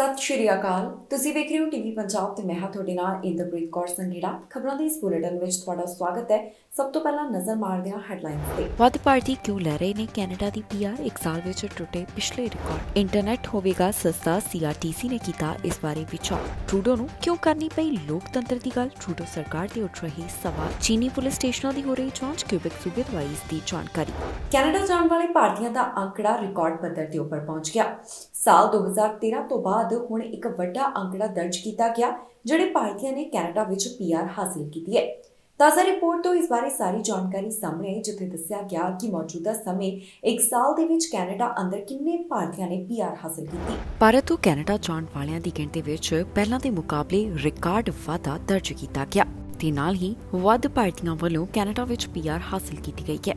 ਸਤਿ ਸ਼੍ਰੀ ਅਕਾਲ। ਤੁਸੀਂ ਵੇਖ ਰਹੇ ਹੋ ਟੀਵੀ ਪੰਜਾਬ ਤੇ ਮੈਂ ਹਾਂ ਤੁਹਾਡੇ ਨਾਲ ਇੰਦਰਪ੍ਰੀਤ ਕੌਰ ਸੰਗੀੜਾ। ਖਬਰਾਂ ਦੇ ਇਸ ਬੁਲੇਟਿਨ ਵਿੱਚ ਤੁਹਾਡਾ ਸਵਾਗਤ ਹੈ। ਸਭ ਤੋਂ ਪਹਿਲਾਂ ਨਜ਼ਰ ਮਾਰਦੇ ਹਾਂ ਹੈਡਲਾਈਨਸ ਤੇ। ਵੱਧ ਭਾਰਤੀ ਕਿਉਂ ਲੈ ਰਹੇ ਨੇ ਕੈਨੇਡਾ ਦੀ ਪੀਆਰ? ਇੱਕ ਸਾਲ ਵਿੱਚ ਟੁੱਟੇ ਪਿਛਲੇ ਰਿਕਾਰਡ। ਇੰਟਰਨੈਟ ਹੋਵੇਗਾ ਸਸਤਾ, ਸੀਆਰਟੀਸੀ ਨੇ ਕੀਤਾ ਇਸ ਬਾਰੇ ਵਿਚਾਰ। ਟਰੂਡੋ ਨੂੰ ਕਿਉਂ ਕਰਨੀ ਪਈ ਲੋਕਤੰਤਰ ਦੀ ਗੱਲ? ਟਰੂਡੋ ਸਰਕਾਰ ਤੇ ਉੱਠ ਰਹੀ ਸਵਾਲ। ਚੀਨੀ ਪੁਲਿਸ ਸਟੇਸ਼ਨਾਂ ਦੀ ਹੋ ਰਹੀ ਜਾਂਚ। ਕਿਊਬੈਕ ਸੂਬੇ ਤੋਂ ਆਈ ਇਸ ਦੀ ਜਾਣਕਾਰੀ। ਕੈਨੇਡਾ ਜਾਣ ਵਾਲੇ ਭਾਰਤੀਆਂ ਦਾ ਅੰਕੜਾ ਰਿਕਾਰਡ ਪੱਧਰ ਤੇ ਉੱਪਰ ਪਹੁੰਚ ਗਿਆ। ਸਾਲ 2013 ਤੋਂ ਬਾਅਦ ਹੁਣ ਇੱਕ ਵੱਡਾ ਅੰਕੜਾ ਦਰਜ ਕੀਤਾ ਗਿਆ ਜਿਹੜੇ ਭਾਰਤੀਆਂ ਨੇ ਕੈਨੇਡਾ ਵਿੱਚ ਪੀਆਰ ਹਾਸਲ ਕੀਤੀ ਹੈ। ਤਾਜ਼ਾ ਰਿਪੋਰਟ ਤੋਂ ਇਸ ਬਾਰੇ ਸਾਰੀ ਜਾਣਕਾਰੀ ਸਾਹਮਣੇ ਆਈ, ਜਿੱਥੇ ਦੱਸਿਆ ਗਿਆ ਕਿ ਮੌਜੂਦਾ ਸਮੇਂ ਇੱਕ ਸਾਲ ਦੇ ਵਿੱਚ ਕੈਨੇਡਾ ਅੰਦਰ ਕਿੰਨੇ ਭਾਰਤੀਆਂ ਨੇ ਪੀਆਰ ਹਾਸਲ ਕੀਤੀ। ਭਾਰਤ ਤੋਂ ਕੈਨੇਡਾ ਜਾਣ ਵਾਲਿਆਂ ਦੀ ਗਿਣਤੀ ਵਿੱਚ ਪਹਿਲਾਂ ਦੇ ਮੁਕਾਬਲੇ ਰਿਕਾਰਡ ਵਾਧਾ ਦਰਜ ਕੀਤਾ ਗਿਆ ਤੇ ਨਾਲ ਹੀ ਵੱਧ ਭਾਰਤੀਆਂ ਵੱਲੋਂ ਕੈਨੇਡਾ ਵਿੱਚ ਪੀਆਰ ਹਾਸਲ ਕੀਤੀ ਗਈ ਹੈ।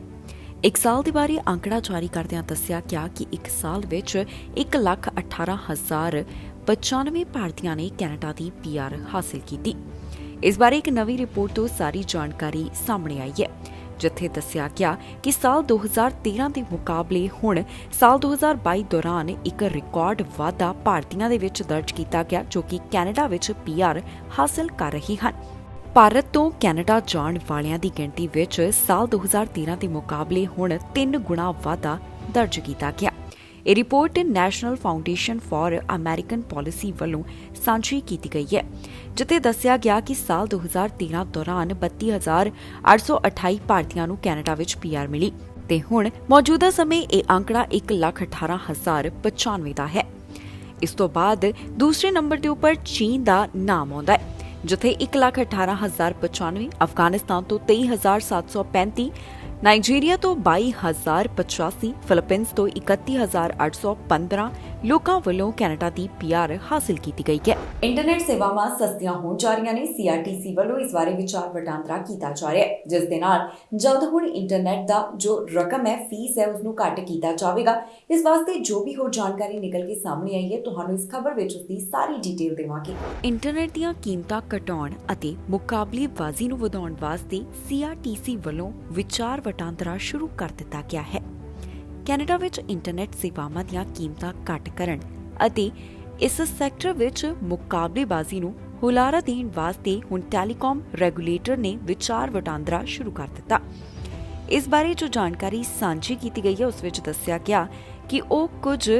ਇੱਕ ਸਾਲ ਦੇ ਬਾਰੇ ਅੰਕੜਾ ਜਾਰੀ ਕਰਦਿਆਂ ਦੱਸਿਆ ਗਿਆ ਕਿ ਇੱਕ ਸਾਲ ਵਿੱਚ 1,18,095 ਭਾਰਤੀਆਂ ਨੇ ਕੈਨੇਡਾ ਦੀ ਪੀਆਰ ਹਾਸਲ ਕੀਤੀ। ਇਸ ਬਾਰੇ ਇੱਕ ਨਵੀਂ ਰਿਪੋਰਟ ਤੋਂ ਸਾਰੀ ਜਾਣਕਾਰੀ ਸਾਹਮਣੇ ਆਈ ਹੈ, ਜਿੱਥੇ ਦੱਸਿਆ ਗਿਆ ਕਿ ਸਾਲ 2013 ਦੇ ਮੁਕਾਬਲੇ ਹੁਣ ਸਾਲ 2022 ਦੌਰਾਨ ਇੱਕ ਰਿਕਾਰਡ ਵਾਧਾ ਭਾਰਤੀਆਂ ਦੇ ਵਿੱਚ ਦਰਜ ਕੀਤਾ ਗਿਆ, ਜੋ ਕਿ ਕੈਨੇਡਾ ਵਿੱਚ ਪੀਆਰ ਹਾਸਲ ਕਰ ਰਹੇ ਹਨ। ਭਾਰਤ ਤੋਂ ਕੈਨੇਡਾ ਜਾਣ ਵਾਲਿਆਂ ਦੀ ਗਿਣਤੀ ਵਿੱਚ ਸਾਲ 2013 ਦੇ ਮੁਕਾਬਲੇ ਹੁਣ 3 ਗੁਣਾ ਵਾਧਾ ਦਰਜ ਕੀਤਾ ਗਿਆ। ਇਹ report national foundation for American policy ਵੱਲੋਂ ਸਾਂਝੀ ਕੀਤੀ ਗਈ ਹੈ, ਜਿੱਥੇ ਦੱਸਿਆ ਗਿਆ ਕਿ ਸਾਲ 2013 ਦੌਰਾਨ 32,828 ਭਾਰਤੀਆਂ ਨੂੰ ਕੈਨੇਡਾ ਵਿੱਚ ਪੀਆਰ ਮਿਲੀ ਤੇ ਹੁਣ ਮੌਜੂਦਾ ਸਮੇਂ ਇਹ ਅੰਕੜਾ 1,18,095 ਦਾ ਹੈ। ਇਸ ਤੋਂ ਬਾਅਦ ਦੂਸਰੇ ਨੰਬਰ ਦੇ ਉੱਪਰ ਚੀਨ ਦਾ ਨਾਮ ਆਉਂਦਾ ਹੈ, ਜਿੱਥੇ 1,18,095, ਅਫਗਾਨਿਸਤਾਨ ਤੋਂ 23,735, ਨਾਈਜੀਰੀਆ ਤੋਂ 22,085, ਫਿਲੀਪੀਨਜ਼ ਤੋਂ 31,815 ਲੋਕਾਂ ਵੱਲੋਂ ਕੈਨੇਡਾ ਦੀ ਪੀਆਰ ਹਾਸਲ ਕੀਤੀ ਗਈ ਹੈ। ਇੰਟਰਨੈਟ ਸੇਵਾਵਾਂ ਸਸਤੀਆਂ ਹੋਣ ਜਾ ਰਹੀਆਂ ਨੇ। ਸੀਆਰਟੀਸੀ ਵੱਲੋਂ ਇਸ ਬਾਰੇ ਵਿਚਾਰ ਵਟਾਂਦਰਾ ਕੀਤਾ ਜਾ ਰਿਹਾ ਹੈ, ਜਿਸ ਦੇ ਨਾਲ ਜਲਦ ਹੁਣ ਇੰਟਰਨੈਟ ਦਾ ਜੋ ਰਕਮ ਹੈ, ਫੀਸ ਹੈ, ਉਸ ਨੂੰ ਘੱਟ ਕੀਤਾ ਜਾਵੇਗਾ। ਇਸ ਵਾਸਤੇ ਜੋ ਵੀ ਹੋਰ ਜਾਣਕਾਰੀ ਨਿਕਲ ਕੇ ਸਾਹਮਣੇ ਆਈ ਹੈ, ਤੁਹਾਨੂੰ ਇਸ ਖਬਰ ਵਿੱਚ ਉਸਦੀ ਸਾਰੀ ਡਿਟੇਲ ਦੇਵਾਂਗੇ। ਇੰਟਰਨੈਟ ਦੀਆਂ ਕੀਮਤਾਂ ਘਟਾਉਣ ਅਤੇ ਮੁਕਾਬਲੇਬਾਜ਼ੀ ਨੂੰ ਵਧਾਉਣ ਵਾਸਤੇ ਸੀਆਰਟੀਸੀ ਵੱਲੋਂ ਵਿਚਾਰ ਵਟਾਂਦਰਾ ਸ਼ੁਰੂ ਕਰ ਦਿੱਤਾ ਗਿਆ ਹੈ। ਕੈਨੇਡਾ ਵਿੱਚ ਇੰਟਰਨੈਟ ਸੇਵਾਵਾਂ ਦੀਆਂ ਕੀਮਤਾਂ ਘੱਟ ਕਰਨ ਅਤੇ ਇਸ ਸੈਕਟਰ ਵਿੱਚ ਮੁਕਾਬਲੇਬਾਜ਼ੀ ਨੂੰ ਹੁਲਾਰਾ ਦੇਣ ਵਾਸਤੇ ਹੁਣ ਟੈਲੀਕਾਮ ਰੈਗੂਲੇਟਰ ਨੇ ਵਿਚਾਰ ਵਟਾਂਦਰਾ ਸ਼ੁਰੂ ਕਰ ਦਿੱਤਾ। ਇਸ ਬਾਰੇ ਜੋ ਜਾਣਕਾਰੀ ਸਾਂਝੀ ਕੀਤੀ ਗਈ ਹੈ, ਉਸ ਵਿੱਚ ਦੱਸਿਆ ਗਿਆ ਕਿ ਉਹ ਕੁਝ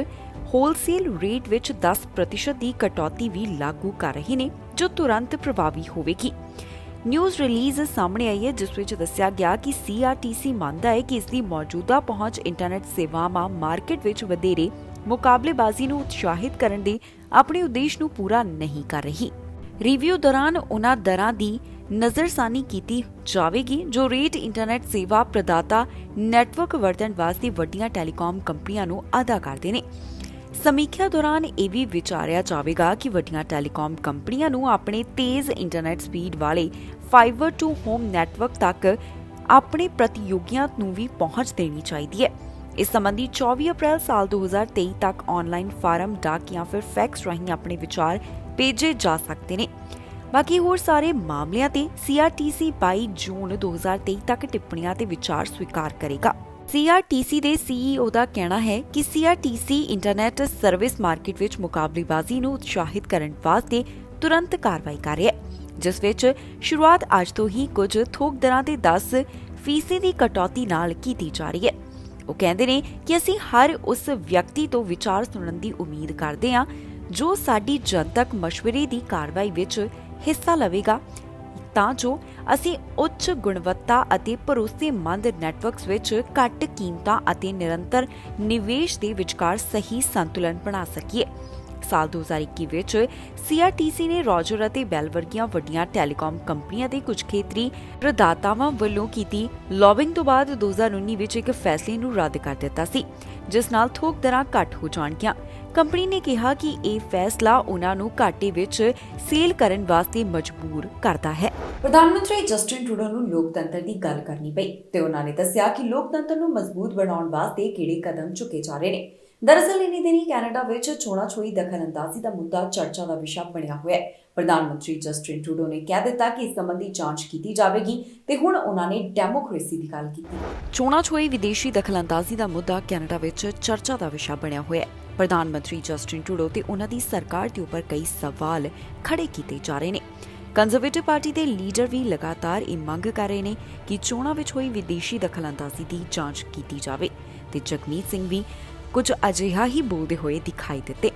ਹੋਲਸੇਲ ਰੇਟ ਵਿੱਚ 10% ਦੀ ਕਟੌਤੀ ਵੀ ਲਾਗੂ ਕਰ ਰਹੇ ਨੇ, ਜੋ ਤੁਰੰਤ ਪ੍ਰਭਾਵੀ ਹੋਵੇਗੀ। ਨਿਊਜ਼ ਰਿਲੀਜ਼ ਸਾਹਮਣੇ ਆਈ ਹੈ, ਜਿਸ ਵਿੱਚ ਦੱਸਿਆ ਗਿਆ ਕਿ ਸੀਆਰਟੀਸੀ ਮੰਨਦਾ ਹੈ ਕਿ ਇਸ ਦੀ ਮੌਜੂਦਾ ਪਹੁੰਚ ਇੰਟਰਨੈਟ ਸੇਵਾਵਾਂ ਮਾਰਕੀਟ ਵਿੱਚ ਵਧੇਰੇ ਮੁਕਾਬਲੇਬਾਜ਼ੀ ਨੂੰ ਉਤਸ਼ਾਹਿਤ ਕਰਨ ਦੇ ਆਪਣੇ ਉਦੇਸ਼ ਨੂੰ ਪੂਰਾ ਨਹੀਂ ਕਰ ਰਹੀ। ਰਿਵਿਊ ਦੌਰਾਨ ਉਨ੍ਹਾਂ ਦਰਾਂ ਦੀ ਨਜ਼ਰਸਾਨੀ ਕੀਤੀ ਜਾਵੇਗੀ ਜੋ ਰੇਟ ਇੰਟਰਨੈਟ ਸੇਵਾ ਪ੍ਰਦਾਤਾ ਨੈਟਵਰਕ ਵਰਤਣ ਵਾਸਤੇ ਵੱਡੀਆਂ ਟੈਲੀਕਾਮ ਕੰਪਨੀਆਂ ਨੂੰ ਅਦਾ ਕਰਦੇ ਨੇ। ਸਮੀਖਿਆ ਦੌਰਾਨ ਇਹ ਵੀ ਵਿਚਾਰਿਆ ਜਾਵੇਗਾ ਕਿ ਵੱਡੀਆਂ ਟੈਲੀਕਾਮ ਕੰਪਨੀਆਂ ਨੂੰ ਆਪਣੇ ਤੇਜ਼ ਇੰਟਰਨੈਟ ਸਪੀਡ ਵਾਲੇ ਫਾਈਬਰ ਟੂ ਹੋਮ ਨੈਟਵਰਕ ਤੱਕ ਆਪਣੇ ਪ੍ਰਤੀਯੋਗੀਆਂ ਨੂੰ ਵੀ ਪਹੁੰਚ ਦੇਣੀ ਚਾਹੀਦੀ ਹੈ। ਇਸ ਸੰਬੰਧੀ 24 ਅਪ੍ਰੈਲ ਸਾਲ 2023 ਤੱਕ ਆਨਲਾਈਨ ਫਾਰਮ, ਡਾਕ ਜਾਂ ਫਿਰ ਫੈਕਸ ਰਾਹੀਂ ਆਪਣੇ ਵਿਚਾਰ ਭੇਜੇ ਜਾ ਸਕਦੇ ਨੇ। ਬਾਕੀ ਹੋਰ ਸਾਰੇ ਮਾਮਲਿਆਂ ਤੇ ਸੀਆਰਟੀਸੀ 22 ਜੂਨ 2023 ਤੱਕ ਟਿੱਪਣੀਆਂ ਤੇ ਵਿਚਾਰ ਸਵੀਕਾਰ ਕਰੇਗਾ। ਸੀਆਰਟੀਸੀ ਦੇ ਸੀਈਓ ਦਾ ਕਹਿਣਾ ਹੈ ਕਿ ਸੀਆਰਟੀਸੀ ਇੰਟਰਨੈਟ ਸਰਵਿਸ ਮਾਰਕੀਟ ਵਿੱਚ ਮੁਕਾਬਲੇਬਾਜ਼ੀ ਨੂੰ ਉਤਸ਼ਾਹਿਤ ਕਰਨ ਵਾਸਤੇ ਤੁਰੰਤ ਕਾਰਵਾਈ ਕਰ ਰਿਹਾ ਹੈ, ਜਿਸ ਵਿੱਚ ਸ਼ੁਰੂਆਤ ਅੱਜ ਤੋਂ ਹੀ ਕੁਝ ਥੋਕ ਦਰਾਂ ਦੇ 10% ਦੀ ਕਟੌਤੀ ਨਾਲ ਕੀਤੀ ਜਾ ਰਹੀ ਹੈ। ਉਹ ਕਹਿੰਦੇ ਨੇ ਕਿ ਅਸੀਂ ਹਰ ਉਸ ਵਿਅਕਤੀ ਤੋਂ ਵਿਚਾਰ ਸੁਣਨ ਦੀ ਉਮੀਦ ਕਰਦੇ ਹਾਂ ਜੋ ਸਾਡੀ ਜਨਤਕ ਮਸ਼ਵਰੇ ਦੀ ਕਾਰਵਾਈ ਵਿੱਚ ਹਿੱਸਾ ਲਵੇਗਾ, ਤਾਂ ਜੋ ਅਸੀਂ ਉੱਚ ਗੁਣਵੱਤਾ ਅਤੇ ਭਰੋਸੇਮੰਦ ਨੈਟਵਰਕਸ ਵਿੱਚ ਘੱਟ ਕੀਮਤਾਂ ਅਤੇ ਨਿਰੰਤਰ ਨਿਵੇਸ਼ ਦੇ ਵਿਚਕਾਰ ਸਹੀ ਸੰਤੁਲਨ ਬਣਾ ਸਕੀਏ। ਸਾਲ 2021 ਵਿੱਚ ਸੀਆਰਟੀਸੀ ਨੇ ਰੋਜਰ ਅਤੇ ਬੈਲ ਵਰਗੀਆਂ ਵੱਡੀਆਂ ਟੈਲੀਕਾਮ ਕੰਪਨੀਆਂ ਦੇ ਕੁਝ ਖੇਤਰੀ ਪ੍ਰਦਾਤਾਵਾਂ ਵੱਲੋਂ ਕੀਤੀ ਲੌਬਿੰਗ ਤੋਂ ਬਾਅਦ 2019 ਵਿੱਚ ਇੱਕ ਫੈਸਲੇ ਨੂੰ ਰੱਦ ਕਰ ਦਿੱਤਾ ਸੀ, ਜਿਸ ਨਾਲ ਥੋਕ ਦਰਾਂ ਘੱਟ ਹੋ ਜਾਣਗੀਆਂ। ਕੰਪਨੀ ਨੇ ਕਿਹਾ ਕਿ ਇਹ ਫੈਸਲਾ ਉਹਨਾਂ ਨੂੰ ਘਾਟੇ ਵਿੱਚ ਸੇਲ ਕਰਨ ਵਾਸਤੇ ਮਜਬੂਰ ਕਰਦਾ ਹੈ। ਪ੍ਰਧਾਨ ਮੰਤਰੀ ਜਸਟਿਨ ਟਰੂਡੋ ਨੂੰ ਲੋਕਤੰਤਰ ਦੀ ਗੱਲ ਕਰਨੀ ਪਈ ਤੇ ਉਹਨਾਂ ਨੇ ਦੱਸਿਆ ਕਿ ਲੋਕਤੰਤਰ ਨੂੰ ਮਜ਼ਬੂਤ ਬਣਾਉਣ ਵਾਸਤੇ ਕਿਹੜੇ ਕਦਮ ਚੁੱਕੇ ਜਾ ਰਹੇ ਨੇ। ਦਰਅਸਲ ਇਨੀ ਦਿਨੀ ਕੈਨੇਡਾ ਵਿੱਚ ਚੋਣਾਂ 'ਚ ਹੋਈ ਦਖਲਅੰਦਾਜ਼ੀ ਦਾ ਮੁੱਦਾ ਚਰਚਾ ਦਾ ਵਿਸ਼ਾ ਬਣਿਆ ਹੋਇਆ ਹੈ। ਪ੍ਰਧਾਨ ਮੰਤਰੀ ਜਸਟਿਨ ਟਰੂਡੋ ਨੇ ਕਹਿ ਦਿੱਤਾ ਕਿ ਇਸ ਸੰਬੰਧੀ ਜਾਂਚ ਕੀਤੀ ਜਾਵੇਗੀ ਤੇ ਹੁਣ ਉਹਨਾਂ ਨੇ ਡੈਮੋਕ੍ਰੇਸੀ ਦੀ ਗੱਲ ਕੀਤੀ। ਚੋਣਾਂ 'ਚ ਹੋਈ ਵਿਦੇਸ਼ੀ ਦਖਲਅੰਦਾਜ਼ੀ ਦਾ ਮੁੱਦਾ ਕੈਨੇਡਾ ਵਿੱਚ ਚਰਚਾ ਦਾ ਵਿਸ਼ਾ ਬਣਿਆ ਹੋਇਆ ਹੈ। ਪ੍ਰਧਾਨ ਮੰਤਰੀ ਜਸਟਿਨ ਟਰੂਡੋ ਤੇ ਉਹਨਾਂ ਦੀ ਸਰਕਾਰ ਦੇ ਉੱਪਰ ਕਈ ਸਵਾਲ ਖੜੇ ਕੀਤੇ ਜਾ ਰਹੇ ਨੇ। ਕੰਜ਼ਰਵੇਟਿਵ ਪਾਰਟੀ ਦੇ ਲੀਡਰ ਵੀ ਲਗਾਤਾਰ ਇਹ ਮੰਗ ਕਰ ਰਹੇ ਨੇ ਕਿ ਚੋਣਾਂ ਵਿੱਚ ਹੋਈ ਵਿਦੇਸ਼ੀ ਦਖਲਅੰਦਾਜ਼ੀ ਦੀ ਜਾਂਚ ਕੀਤੀ ਜਾਵੇ ਤੇ ਜਗਮੀਤ ਸਿੰਘ ਵੀ ਕੁਝ ਅਜਿਹਾ ਹੀ ਬੋਲਦੇ ਹੋਏ ਦਿਖਾਈ ਦਿੱਤੇ।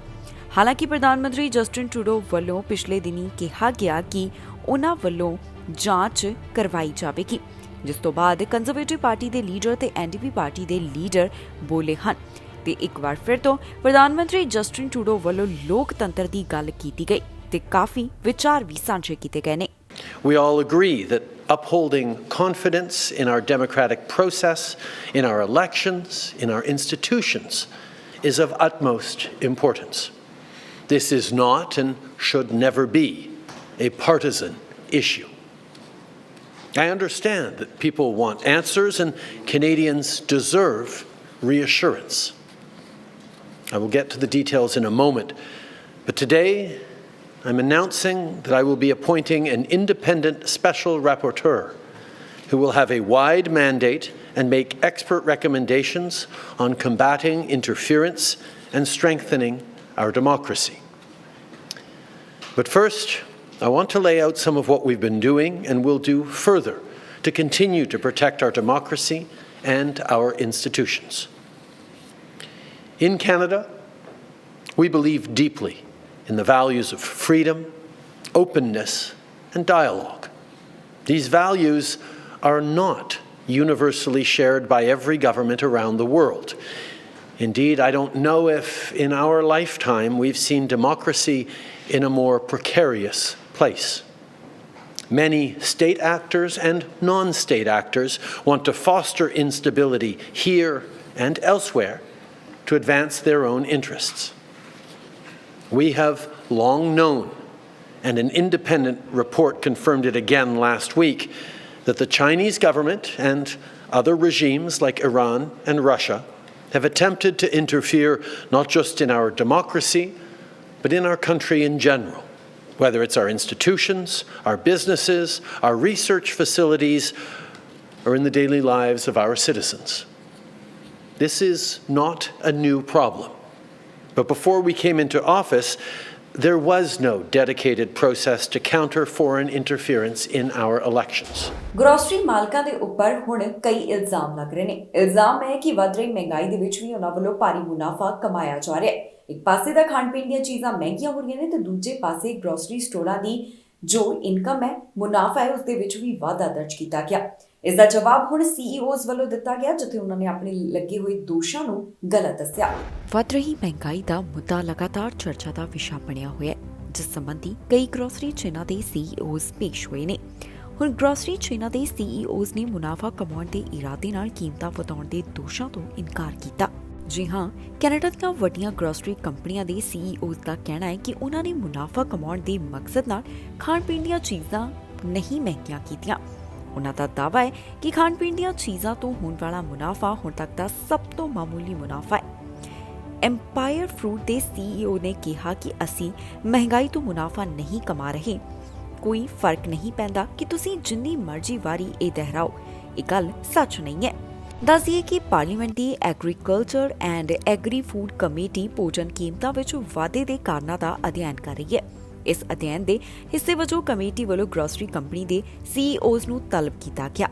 ਹਾਲਾਂਕਿ ਪ੍ਰਧਾਨ ਮੰਤਰੀ ਜਸਟਿਨ ਟਰੂਡੋ ਵੱਲੋਂ ਪਿਛਲੇ ਦਿਨੀ ਕਿਹਾ ਗਿਆ ਕਿ ਉਹਨਾਂ ਵੱਲੋਂ ਜਾਂਚ ਕਰਵਾਈ ਜਾਵੇਗੀ, ਜਿਸ ਤੋਂ ਬਾਅਦ ਕੰਜ਼ਰਵੇਟਿਵ ਪਾਰਟੀ ਦੇ ਲੀਡਰ ਤੇ ਐਨਡੀਪੀ ਪਾਰਟੀ ਦੇ ਲੀਡਰ ਬੋਲੇ ਹਨ ਤੇ ਇੱਕ ਵਾਰ ਫਿਰ ਤੋਂ ਪ੍ਰਧਾਨ ਮੰਤਰੀ ਜਸਟਿਨ ਟਰੂਡੋ ਵੱਲੋਂ ਲੋਕਤੰਤਰ ਦੀ ਗੱਲ ਕੀਤੀ ਗਈ ਤੇ ਕਾਫੀ ਵਿਚਾਰ ਵੀ ਸਾਂਝੇ ਕੀਤੇ ਗਏ ਨੇ। We all agree that upholding confidence in our democratic process, in our elections, in our institutions is of utmost importance. This is not and should never be a partisan issue. I understand that people want answers and Canadians deserve reassurance. I will get to the details in a moment, but today I'm announcing that I will be appointing an independent special rapporteur who will have a wide mandate and make expert recommendations on combating interference and strengthening our democracy. But first, I want to lay out some of what we've been doing and will do further to continue to protect our democracy and our institutions. In Canada, we believe deeply in the values of freedom, openness, and dialogue. These values are not universally shared by every government around the world. Indeed, I don't know if in our lifetime we've seen democracy in a more precarious place. Many state actors and non-state actors want to foster instability here and elsewhere to advance their own interests. We have long known, and an independent report confirmed it again last week, that the Chinese government and other regimes like Iran and Russia have attempted to interfere not just in our democracy, but in our country in general, whether it's our institutions, our businesses, our research facilities, or in the daily lives of our citizens. This is not a new problem. But before we came into office, there was no dedicated process to counter foreign interference in our elections. Grocery ਮਾਲਕਾਂ ਦੇ ਉੱਪਰ ਹੁਣ ਕਈ ਇਲਜ਼ਾਮ ਲੱਗ ਰਹੇ ਨੇ। ਇਲਜ਼ਾਮ ਹੈ ਕਿ ਵਧ ਰਹੀ ਮਹਿੰਗਾਈ ਦੇ ਵਿੱਚ ਵੀ ਉਹਨਾਂ ਵੱਲੋਂ ਭਾਰੀ ਮੁਨਾਫਾ ਕਮਾਇਆ ਜਾ ਰਿਹਾ ਹੈ। ਇੱਕ ਪਾਸੇ ਤਾਂ ਖਾਣ ਪੀਣ ਦੀਆਂ ਚੀਜ਼ਾਂ ਮਹਿੰਗੀਆਂ ਹੋ ਰਹੀਆਂ ਨੇ ਤੇ ਦੂਜੇ ਪਾਸੇ ਗ੍ਰੋਸਰੀ ਸਟੋਰਾਂ ਦੀ ਜੋ ਇਨਕਮ ਹੈ, ਮੁਨਾਫਾ ਹੈ, ਉਸ ਦੇ ਵਿੱਚ ਵੀ ਵਾਧਾ ਦਰਜ ਕੀਤਾ ਗਿਆ। ਇਸ ਦਾ ਜਵਾਬ ਹੁਣ ਸੀਈਓਜ਼ ਵੱਲੋਂ ਦਿੱਤਾ ਗਿਆ, ਜਿੱਥੇ ਉਹਨਾਂ ਨੇ ਆਪਣੇ ਲੱਗੇ ਹੋਏ ਦੋਸ਼ਾਂ ਨੂੰ ਗਲਤ ਦੱਸਿਆ। ਵੱਧ ਰਹੀ ਮਹਿੰਗਾਈ ਦਾ ਮੁੱਦਾ ਲਗਾਤਾਰ ਚਰਚਾ ਦਾ ਵਿਸ਼ਾ ਬਣਿਆ ਹੋਇਆ ਹੈ, ਜਿਸ ਸੰਬੰਧੀ ਕਈ ਗ੍ਰੋਸਰੀ ਚੇਨਾਂ ਦੇ ਸੀਈਓਜ਼ ਪੇਸ਼ ਹੋਏ ਨੇ। ਹੁਣ ਗ੍ਰੋਸਰੀ ਚੇਨਾਂ ਦੇ ਸੀਈਓਜ਼ ਨੇ ਮੁਨਾਫਾ ਕਮਾਉਣ ਦੇ ਇਰਾਦੇ ਨਾਲ ਕੀਮਤਾਂ ਵਧਾਉਣ ਦੇ ਦੋਸ਼ਾਂ ਤੋਂ ਇਨਕਾਰ ਕੀਤਾ। ਜੀ ਹਾਂ, ਕੈਨੇਡਾ ਦੀਆਂ ਵੱਡੀਆਂ ਗ੍ਰੋਸਰੀ ਕੰਪਨੀਆਂ ਦੇ ਸੀਈਓਜ਼ ਦਾ ਕਹਿਣਾ ਹੈ ਕਿ ਉਹਨਾਂ ਨੇ ਮੁਨਾਫਾ ਕਮਾਉਣ ਦੇ ਮਕਸਦ ਨਾਲ ਖਾਣ ਪੀਣ ਦੀਆਂ ਚੀਜ਼ਾਂ ਨਹੀਂ ਮਹਿੰਗੀਆਂ ਕੀਤੀਆਂ। ਉਹਨਾਂ ਦਾ ਦਾਅਵਾ ਹੈ ਕਿ ਖਾਣ ਪੀਣ ਦੀਆਂ ਚੀਜ਼ਾਂ ਤੋਂ ਹੋਣ ਵਾਲਾ ਮੁਨਾਫਾ ਹੁਣ ਤੱਕ ਦਾ ਸਭ ਤੋਂ ਮਾਮੂਲੀ ਮੁਨਾਫਾ ਹੈ। ਐਮਪਾਇਰ ਫਰੂਟ ਦੇ ਸੀਈਓ ਨੇ ਕਿਹਾ ਕਿ ਅਸੀਂ ਮਹਿੰਗਾਈ ਤੋਂ ਮੁਨਾਫਾ ਨਹੀਂ ਕਮਾ ਰਹੇ। ਕੋਈ ਫਰਕ ਨਹੀਂ ਪੈਂਦਾ ਕਿ ਤੁਸੀਂ ਜਿੰਨੀ ਮਰਜ਼ੀ ਵਾਰੀ ਇਹ ਦੁਹਰਾਓ, ਇਹ ਗੱਲ ਸੱਚ ਨਹੀਂ ਹੈ। ਦੱਸੀਏ ਕਿ ਪਾਰਲੀਮੈਂਟ ਦੀ agriculture and agri food committee ਭੋਜਨ ਕੀਮਤਾਂ ਵਿੱਚ ਵਾਧੇ ਦੇ ਕਾਰਨਾਂ ਦਾ ਅਧਿਐਨ ਕਰ ਰਹੀ ਹੈ। ਇਸ ਅਧਿਐਨ ਦੇ ਹਿੱਸੇ ਵਜੋਂ ਕਮੇਟੀ ਵੱਲੋਂ ਗ੍ਰੋਸਰੀ ਕੰਪਨੀ ਦੇ ਸੀਈਓਜ਼ ਨੂੰ ਤਲਬ ਕੀਤਾ ਗਿਆ।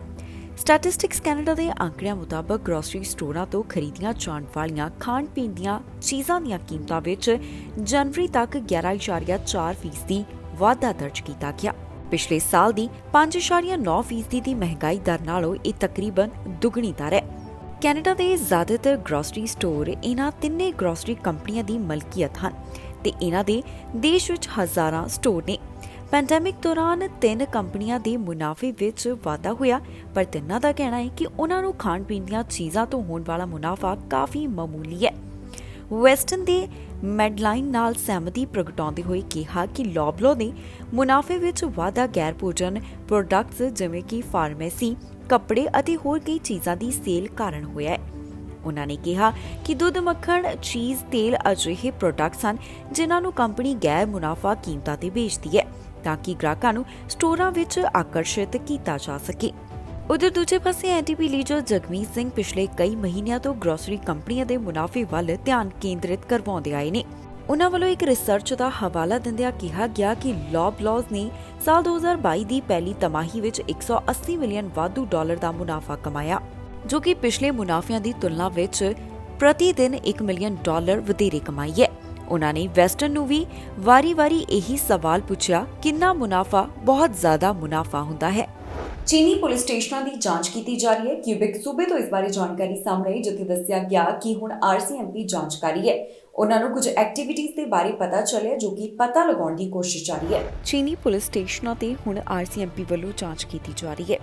ਸਟੈਟਿਸਟਿਕਸ ਕੈਨੇਡਾ ਦੇ ਅੰਕੜਿਆਂ ਮੁਤਾਬਕ ਗ੍ਰੋਸਰੀ ਸਟੋਰਾਂ ਤੋਂ ਖਰੀਦੀਆਂ ਜਾਣ ਵਾਲੀਆਂ ਖਾਣ ਪੀਣ ਦੀਆਂ ਚੀਜ਼ਾਂ ਦੀਆਂ ਕੀਮਤਾਂ ਵਿੱਚ ਜਨਵਰੀ ਤੱਕ 11.4% ਵਾਧਾ ਦਰਜ ਕੀਤਾ ਗਿਆ। ਪਿਛਲੇ ਸਾਲ ਦੀ 5.9% ਦੀ ਮਹਿੰਗਾਈ ਦਰ ਨਾਲੋਂ ਇਹ ਤਕਰੀਬਨ ਦੁੱਗਣੀ ਦਰ ਹੈ। ਕੈਨੇਡਾ ਦੇ ਜ਼ਿਆਦਾਤਰ ਗ੍ਰੋਸਰੀ ਸਟੋਰ ਇਹਨਾਂ ਤਿੰਨੇ ਗ੍ਰੋਸਰੀ ਕੰਪਨੀਆਂ ਦੀ ਮਲਕੀਅਤ ਹਨ ਤੇ ਇਹਨਾਂ ਦੇ ਦੇਸ਼ ਵਿੱਚ ਹਜ਼ਾਰਾਂ ਸਟੋਰ ਨੇ। ਪੈਂਡੈਮਿਕ ਦੌਰਾਨ 3 ਕੰਪਨੀਆਂ ਦੇ ਮੁਨਾਫੇ ਵਿੱਚ ਵਾਧਾ ਹੋਇਆ, ਪਰ ਤਿੰਨਾਂ ਦਾ ਕਹਿਣਾ ਹੈ ਕਿ ਉਹਨਾਂ ਨੂੰ ਖਾਣ ਪੀਣ ਦੀਆਂ ਚੀਜ਼ਾਂ ਤੋਂ ਹੋਣ ਵਾਲਾ ਮੁਨਾਫਾ ਕਾਫੀ ਮਾਮੂਲੀ ਹੈ। ਵੈਸਟਰਨ ਦੇ ਮੈਡਲਾਈਨ ਨਾਲ ਸਹਿਮਤੀ ਪ੍ਰਗਟਾਉਂਦੇ ਹੋਏ ਕਿਹਾ ਕਿ ਲੌਬਲੋ ਨੇ ਮੁਨਾਫੇ ਵਿੱਚ ਵਾਧਾ ਗੈਰ ਭੋਜਨ ਪ੍ਰੋਡਕਟਸ ਜਿਵੇਂ ਕਿ ਫਾਰਮੇਸੀ, ਕੱਪੜੇ ਅਤੇ ਹੋਰ ਕਈ ਚੀਜ਼ਾਂ ਦੀ ਸੇਲ ਕਾਰਨ ਹੋਇਆ ਹੈ। ਉਹਨਾਂ ਨੇ ਕਿਹਾ ਕਿ ਦੁੱਧ, ਮੱਖਣ, ਚੀਜ਼, ਤੇਲ ਅਜਿਹੇ ਪ੍ਰੋਡਕਟਸ ਹਨ ਜਿਨ੍ਹਾਂ ਨੂੰ ਕੰਪਨੀ ਗੈਰ ਮੁਨਾਫਾ ਕੀਮਤਾਂ ਤੇ ਵੇਚਦੀ ਹੈ ਤਾਂ ਕਿ ਗ੍ਰਾਹਕਾਂ ਨੂੰ ਸਟੋਰਾਂ ਵਿੱਚ ਆਕਰਸ਼ਿਤ ਕੀਤਾ ਜਾ ਸਕੇ। ਉਧਰ ਦੂਜੇ ਪਾਸੇ ਐਨਟੀਪੀ ਲੀਡਰ ਜਗਮੀਤ ਸਿੰਘ ਪਿਛਲੇ ਕਈ ਮਹੀਨਿਆਂ ਤੋਂ ਗਰੋਸਰੀ ਕੰਪਨੀਆਂ ਦੇ ਮੁਨਾਫੇ ਵੱਲ ਧਿਆਨ ਕੇਂਦਰਿਤ ਕਰਵਾਉਂਦੇ ਆਏ ਨੇ। ਉਨ੍ਹਾਂ ਵੱਲੋਂ ਇੱਕ ਰਿਸਰਚ ਦਾ ਹਵਾਲਾ ਦਿੰਦਿਆਂ ਕਿਹਾ ਗਿਆ ਕਿ ਲੌਬਲਾਜ਼ ਨੇ ਸਾਲ 2022 ਦੀ ਪਹਿਲੀ ਤਿਮਾਹੀ ਵਿੱਚ 180 ਮਿਲੀਅਨ ਵਾਧੂ ਡਾਲਰ ਦਾ ਮੁਨਾਫਾ ਕਮਾਇਆ, ਜੋ ਕਿ ਪਿਛਲੇ ਮੁਨਾਫਿਆਂ ਦੀ ਤੁਲਨਾ ਵਿੱਚ ਪ੍ਰਤੀ ਦਿਨ 1 ਮਿਲੀਅਨ ਡਾਲਰ ਵਧੇਰੇ ਕਮਾਈ ਹੈ। ਉਨ੍ਹਾਂ ਨੇ ਵੈਸਟਰਨ ਨੂੰ ਵੀ ਵਾਰੀ-ਵਾਰੀ ਇਹੀ ਸਵਾਲ ਪੁੱਛਿਆ, ਕਿੰਨਾ ਮੁਨਾਫਾ ਬਹੁਤ ਜ਼ਿਆਦਾ ਮੁਨਾਫਾ ਹੁੰਦਾ ਹੈ। ਚੀਨੀ ਪੁਲਿਸ ਸਟੇਸ਼ਨਾਂ ਦੀ ਜਾਂਚ ਕੀਤੀ ਜਾ ਰਹੀ ਹੈ। ਕਿਊਬਿਕ ਸੂਬੇ ਤੋਂ ਇਸ ਬਾਰੇ ਜਾਣਕਾਰੀ ਸਾਹਮਣੇ ਆਈ, ਜਿੱਥੇ ਦੱਸਿਆ ਗਿਆ ਕਿ ਹੁਣ RCMP ਜਾਂਚ ਕਰ ਰਹੀ ਹੈ। ਉਹਨਾਂ ਨੂੰ ਕੁਝ ਐਕਟੀਵਿਟੀਜ਼ ਦੇ ਬਾਰੇ ਪਤਾ ਚੱਲਿਆ, ਜੋ ਕਿ ਪਤਾ ਲਗਾਉਣ ਦੀ ਕੋਸ਼ਿਸ਼ ਜਾਰੀ ਹੈ। ਚੀਨੀ ਪੁਲਿਸ ਸਟੇਸ਼ਨਾਂ ਤੇ ਹੁਣ RCMP ਵੱਲੋਂ ਜਾਂਚ ਕੀਤੀ ਜਾ ਰਹੀ ਹੈ।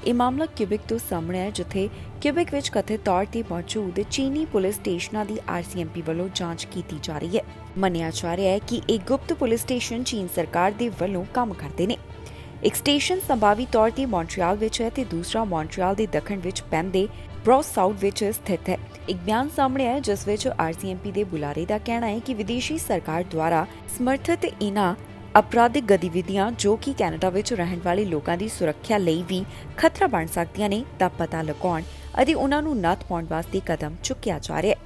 ਇਹ ਮਾਮਲਾ ਕਿਊਬਿਕ ਤੋਂ ਸਾਹਮਣੇ ਆਇਆ, ਜਿੱਥੇ ਕਿਊਬਿਕ ਵਿੱਚ ਕਥਿਤ ਤੌਰ ਤੇ ਮੌਜੂਦ ਚੀਨੀ ਪੁਲਿਸ ਸਟੇਸ਼ਨਾਂ ਦੀ RCMP ਵੱਲੋਂ ਜਾਂਚ ਕੀਤੀ ਜਾ ਰਹੀ ਹੈ। ਮੰਨਿਆ ਜਾ ਰਿਹਾ ਹੈ ਕਿ ਇਹ ਗੁਪਤ ਪੁਲਿਸ ਸਟੇਸ਼ਨ ਚੀਨ ਸਰਕਾਰ ਦੇ ਵੱਲੋਂ ਕੰਮ ਕਰਦੇ ਨੇ। ਇੱਕ ਸਟੇਸ਼ਨ ਸੰਭਾਵੀ ਤੌਰ ਤੇ ਮੌਂਟਰੀਅਲ ਵਿੱਚ ਹੈ ਤੇ ਦੂਸਰਾ ਮੌਂਟਰੀਅਲ ਦੇ ਦੱਖਣ ਵਿੱਚ ਪੈਂਦੇ ਬ੍ਰੌਸ ਸਾਊਥ ਵਿੱਚ ਸਥਿਤ ਹੈ। ਇੱਕ ਬਿਆਨ ਸਾਹਮਣੇ ਆਇਆ, ਜਿਸ ਵਿੱਚ RCMP ਦੇ ਬੁਲਾਰੇ ਦਾ ਕਹਿਣਾ ਹੈ ਕਿ ਵਿਦੇਸ਼ੀ ਸਰਕਾਰ ਦੁਆਰਾ ਸਮਰਥਿਤ ਇਨ੍ਹਾਂ ਅਪਰਾਧਿਕ ਗਤੀਵਿਧੀਆਂ, ਜੋ ਕਿ ਕੈਨੇਡਾ ਵਿੱਚ ਰਹਿਣ ਵਾਲੇ ਲੋਕਾਂ ਦੀ ਸੁਰੱਖਿਆ ਲਈ ਵੀ ਖਤਰਾ ਬਣ ਸਕਦੀਆਂ ਨੇ, ਦਾ ਪਤਾ ਲਗਾਉਣ ਅਤੇ ਉਨ੍ਹਾਂ ਨੂੰ ਨੱਥ ਪਾਉਣ ਵਾਸਤੇ ਕਦਮ ਚੁੱਕਿਆ ਜਾ ਰਿਹਾ ਹੈ।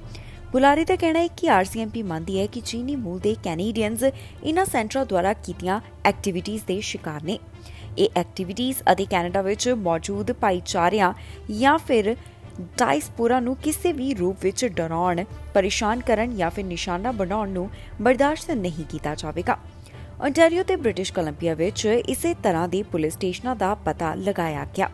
ਬੁਲਾਰੇ ਦਾ ਕਹਿਣਾ ਹੈ ਕਿ RCMP ਮੰਨਦੀ ਹੈ ਕਿ ਚੀਨੀ ਮੂਲ ਦੇ ਕੈਨੇਡੀਅਨਜ਼ ਇਨ੍ਹਾਂ ਸੈਂਟਰਾਂ ਦੁਆਰਾ ਕੀਤੀਆਂ ਐਕਟੀਵਿਟੀਜ਼ ਦੇ ਸ਼ਿਕਾਰ ਨੇ। ਇਹ ਐਕਟੀਵਿਟੀਜ਼ ਅਤੇ ਕੈਨੇਡਾ ਵਿੱਚ ਮੌਜੂਦ ਭਾਈਚਾਰਿਆਂ ਜਾਂ ਫਿਰ ਡਾਇਸਪੋਰਾ ਨੂੰ ਕਿਸੇ ਵੀ ਰੂਪ ਵਿੱਚ ਡਰਾਉਣ, ਪਰੇਸ਼ਾਨ ਕਰਨ ਜਾਂ ਫਿਰ ਨਿਸ਼ਾਨਾ ਬਣਾਉਣ ਨੂੰ ਬਰਦਾਸ਼ਤ ਨਹੀਂ ਕੀਤਾ ਜਾਵੇਗਾ। ontario ਤੇ ਬ੍ਰਿਟਿਸ਼ ਕੋਲੰਬੀਆ ਵਿੱਚ ਇਸੇ ਤਰ੍ਹਾਂ ਦੇ ਪੁਲਿਸ ਸਟੇਸ਼ਨਾਂ ਦਾ ਪਤਾ ਲਗਾਇਆ ਗਿਆ।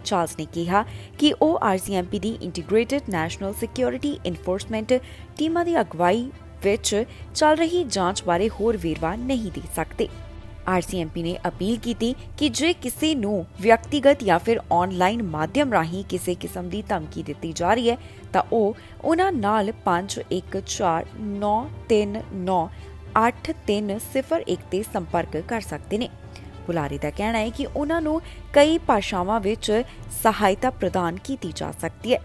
ਚਾਰਲਸ ਨੇ ਕਿਹਾ ਕਿ ਉਹ RCMP ਦੀ ਇੰਟੀਗ੍ਰੇਟਿਡ ਨੈਸ਼ਨਲ ਸਿਕਿਉਰਿਟੀ ਇਨਫੋਰਸਮੈਂਟ ਟੀਮਾਂ ਦੀ ਅਗਵਾਈ ਵਿੱਚ ਚੱਲ ਰਹੀ ਜਾਂਚ ਬਾਰੇ ਹੋਰ ਵੇਰਵਾ ਨਹੀਂ ਦੇ ਸਕਦੇ। RCMP ਨੇ ਅਪੀਲ ਕੀਤੀ ਕਿ ਜੇ ਕਿਸੇ ਨੂੰ ਵਿਅਕਤੀਗਤ ਜਾਂ ਫਿਰ ਆਨਲਾਈਨ ਮਾਧਿਅਮ ਰਾਹੀਂ ਕਿਸੇ ਕਿਸਮ ਦੀ ਧਮਕੀ ਦਿੱਤੀ ਜਾ ਰਹੀ ਹੈ ਤਾਂ ਉਹ ਉਹਨਾਂ ਨਾਲ 5149398301 ਤੇ ਸੰਪਰਕ ਕਰ ਸਕਦੇ ਨੇ। ਬੁਲਾਰੇ ਦਾ ਕਹਿਣਾ ਹੈ ਕਿ ਉਹਨਾਂ ਨੂੰ ਕਈ ਭਾਸ਼ਾਵਾਂ ਵਿੱਚ ਸਹਾਇਤਾ ਪ੍ਰਦਾਨ ਕੀਤੀ ਜਾ ਸਕਦੀ ਹੈ।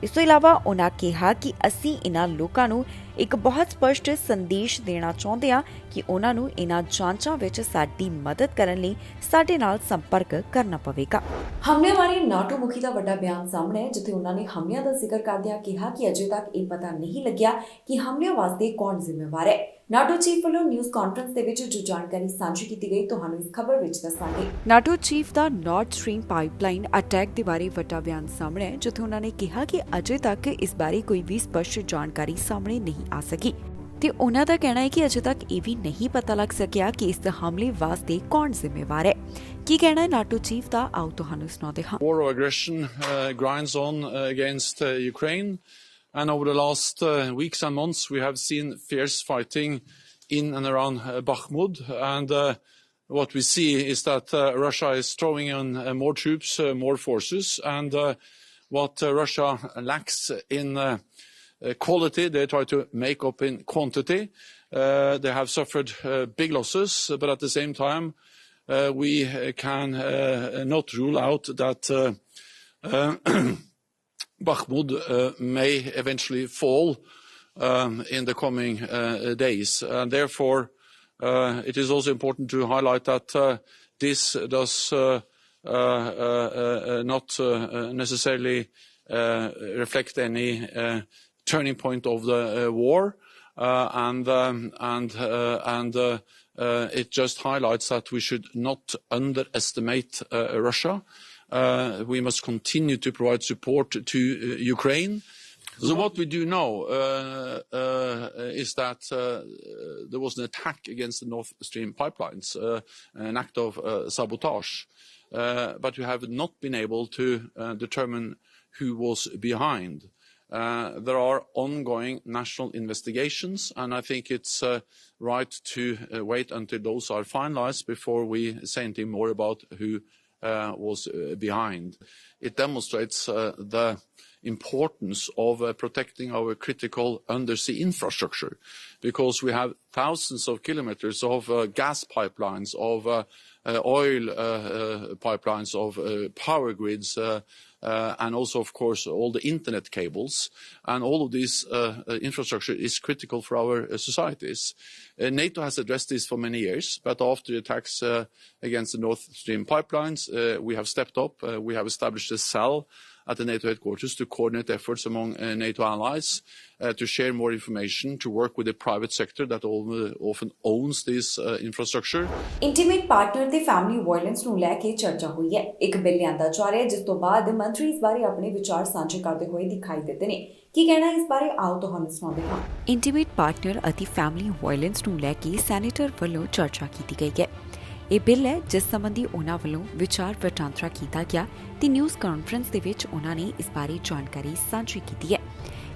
ਇਸ ਤੋਂ ਇਲਾਵਾ ਉਹਨਾਂ ਕਿਹਾ ਕਿ ਅਸੀਂ ਇਹਨਾਂ ਲੋਕਾਂ ਨੂੰ ਇੱਕ ਬਹੁਤ ਸਪਸ਼ਟ ਸੰਦੇਸ਼ ਦੇਣਾ ਚਾਹੁੰਦੇ ਹਾਂ ਕਿ ਉਹਨਾਂ ਨੂੰ ਇਹਨਾਂ ਜਾਂਚਾਂ ਵਿੱਚ ਸਾਡੀ ਮਦਦ ਕਰਨ ਲਈ ਸਾਡੇ ਨਾਲ ਸੰਪਰਕ ਕਰਨਾ ਪਵੇਗਾ। ਹਮਲੇ ਬਾਰੇ ਨਾਟੋ ਮੁਖੀ ਦਾ ਵੱਡਾ ਬਿਆਨ ਸਾਹਮਣੇ ਹੈ, ਜਿੱਥੇ ਉਹਨਾਂ ਨੇ ਹਮਲਿਆਂ ਦਾ ਜ਼ਿਕਰ ਕਰਦਿਆਂ ਕਿਹਾ ਕਿ ਅਜੇ ਤੱਕ ਇਹ ਪਤਾ ਨਹੀਂ ਲੱਗਿਆ ਕਿ ਹਮਲਿਆਂ ਵਾਸਤੇ ਕੌਣ ਜ਼ਿੰਮੇਵਾਰ ਹੈ। ਨਾਟੋ ਚੀਫ ਵੱਲੋਂ ਨਿਊਜ਼ ਕਾਨਫਰੰਸ ਦੇ ਵਿੱਚ ਜੋ ਜਾਣਕਾਰੀ ਸਾਂਝੀ ਕੀਤੀ ਗਈ, ਤੁਹਾਨੂੰ ਇਸ ਖਬਰ ਵਿੱਚ ਦੱਸਾਂਗੇ। ਨਾਟੋ ਚੀਫ ਦਾ ਨਾਰਥ ਸਟ੍ਰੀਮ ਪਾਈਪਲਾਈਨ ਅਟੈਕ ਦੇ ਬਾਰੇ ਵੱਡਾ ਬਿਆਨ ਸਾਹਮਣੇ ਹੈ, ਜਿੱਥੇ ਉਹਨਾਂ ਨੇ ਕਿਹਾ ਕਿ ਅਜੇ ਤੱਕ ਇਸ ਬਾਰੇ ਕੋਈ ਵੀ ਸਪਸ਼ਟ ਜਾਣਕਾਰੀ ਸਾਹਮਣੇ ਨਹੀਂ ਆ ਸਕੀ ਤੇ ਉਹਨਾਂ ਦਾ ਕਹਿਣਾ ਹੈ ਕਿ ਅਜੇ ਤੱਕ ਇਹ ਵੀ ਨਹੀਂ ਪਤਾ ਲੱਗ ਸਕਿਆ ਕਿ ਇਸ ਹਮਲੇ ਵਾਸਤੇ ਕੌਣ ਜ਼ਿੰਮੇਵਾਰ ਹੈ। ਕੀ ਕਹਿਣਾ ਹੈ ਨਾਟੋ ਚੀਫ ਦਾ, ਆਓ ਤੁਹਾਨੂੰ ਸੁਣਾਉਂਦੇ ਹਾਂ। War of aggression grinds on against Ukraine, and over the last weeks and months we have seen fierce fighting in and around Bakhmut, and what we see is that Russia is throwing in more troops, more forces, and what Russia lacks in quality, they try to make up in quantity. They have suffered big losses, but at the same time, we can not rule out that Bakhmut may eventually fall in the coming days. And therefore, it is also important to highlight that this does not necessarily reflect any turning point of the war, and it just highlights that we should not underestimate Russia. We must continue to provide support to Ukraine. So what we do know is that there was an attack against the Nord Stream pipelines, an act of sabotage, but we have not been able to determine who was behind. There are ongoing national investigations, and I think it's right to wait until those are finalized before we say anything more about who was behind. It demonstrates the importance of protecting our critical undersea infrastructure, because we have thousands of kilometers of gas pipelines, of oil pipelines, of power grids, and also, of course, all the internet cables. And all of this infrastructure is critical for our societies. NATO has addressed this for many years, but after the attacks against the Nord Stream pipelines, we have stepped up. We have established a cell at the NATO headquarters to coordinate efforts among NATO allies, to share more information, to work with the private sector that often owns this infrastructure. Intimate partner ਤੇ family violence ਨੂੰ ਲੈ ਕੇ ਚਰਚਾ ਹੋਈ ਹੈ। ਇੱਕ bill ਲਿਆਂਦਾ ਜਾ ਰਿਹਾ ਹੈ ਜਿਸ ਤੋਂ ਬਾਅਦ ਮੰਤਰੀ ਇਸ ਬਾਰੇ ਆਪਣੇ ਵਿਚਾਰ ਸਾਂਝੇ ਕਰਦੇ ਹੋਏ ਦਿਖਾਈ ਦਿੱਤੇ ਨੇ। ਕੀ ਕਹਿਣਾ ਇਸ ਬਾਰੇ ਆਓ ਤੁਹਾਨੂੰ ਸੁਣਾਉਂਦੇ ਹਾਂ। ਇੰਟੀਮੇਟ ਪਾਰਟਨਰ ਅਤੇ ਫੈਮਿਲੀ ਵਾਇਲੈਂਸ ਨੂੰ ਲੈ ਕੇ ਸੈਨੇਟਰ ਵੱਲੋਂ ਚਰਚਾ ਕੀਤੀ ਗਈ ਹੈ। ਇਹ ਬਿੱਲ ਹੈ ਜਿਸ ਸੰਬੰਧੀ ਉਹਨਾਂ ਵੱਲੋਂ ਵਿਚਾਰ ਵਟਾਂਦਰਾ ਕੀਤਾ ਗਿਆ ਤੇ ਨਿਊਜ਼ ਕਾਨਫਰੰਸ ਦੇ ਵਿੱਚ ਉਹਨਾਂ ਨੇ ਇਸ ਬਾਰੇ ਜਾਣਕਾਰੀ ਸਾਂਝੀ ਕੀਤੀ ਹੈ।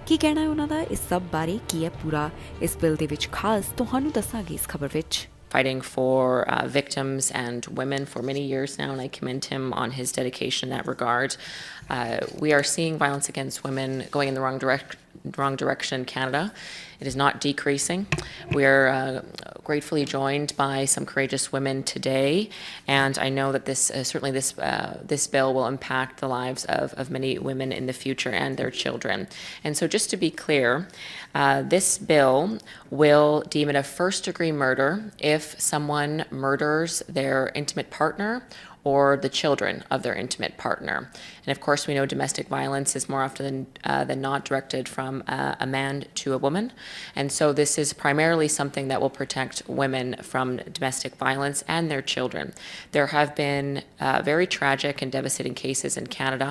ਕੀ ਕਹਿਣਾ ਹੈ ਉਹਨਾਂ ਦਾ ਇਸ ਸਭ ਬਾਰੇ, ਕੀ ਹੈ ਪੂਰਾ ਇਸ ਬਿੱਲ ਦੇ ਵਿੱਚ ਖਾਸ, ਤੁਹਾਨੂੰ ਦੱਸਾਂਗੇ ਇਸ ਖਬਰ ਵਿੱਚ। Fighting for victims and women for many years now, and I commend him on his dedication in that regard. We are seeing violence against women going in the wrong direction in Canada. It is not decreasing. We are gratefully joined by some courageous women today, and I know that this bill will impact the lives of many women in the future and their children. And so, just to be clear, this bill will deem it a first-degree murder if someone murders their intimate partner or the children of their intimate partner. And of course, we know domestic violence is more often than not directed from a man to a woman. And so this is primarily something that will protect women from domestic violence and their children. There have been very tragic and devastating cases in Canada